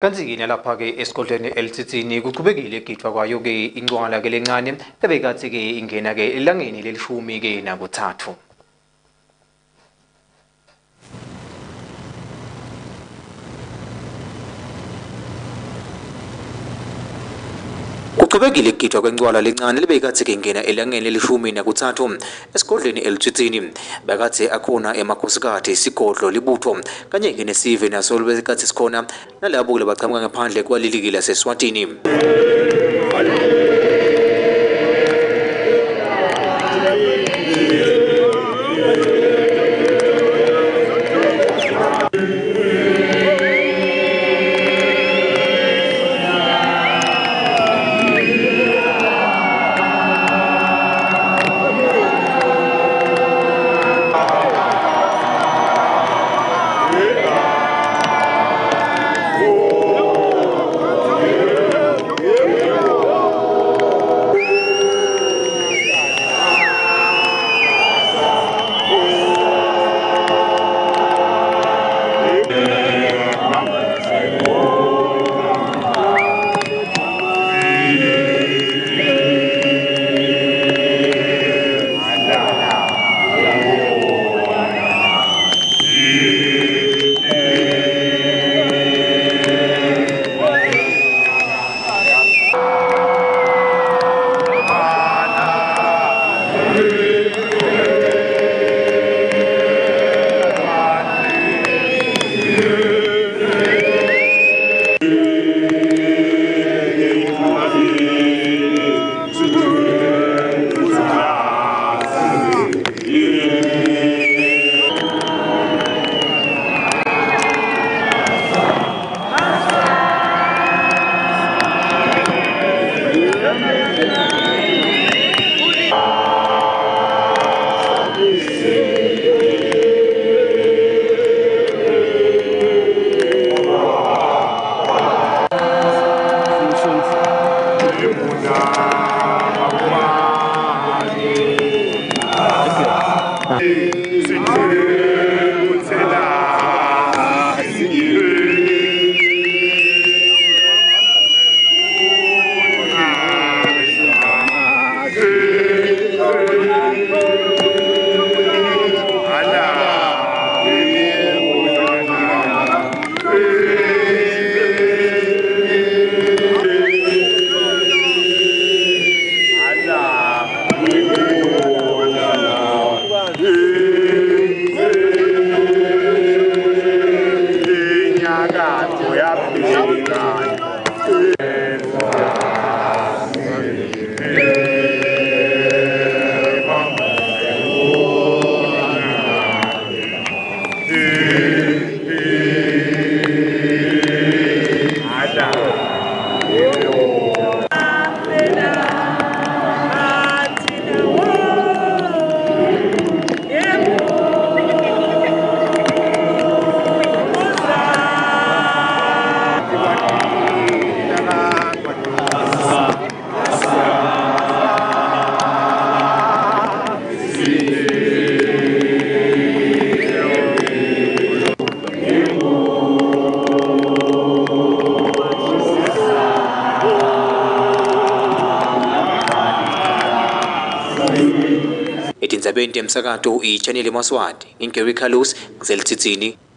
Kanzini lapha-ke esigodlweni elisithini kuqhubekile egidwa kwayo-ke incwala-ke lencane ebekathi-ke ingena-ke elangeni lelishumi-ke nakuthathu. Kuqhubekile egidwa kwencwala lencane lebekathi-ke ingena elangeni lelishumi nakuthathu esigodlweni elisithini bekathi akhona emakhosikazi isigodlo libutho kanye-ke nesive naso bekathi sikhona nalabo labaqhamuka ngaphandle kwaleli laseSwatini. Etindzabeni temsakato iChannel Maswati, Gary Carlos, Zeltsitsini.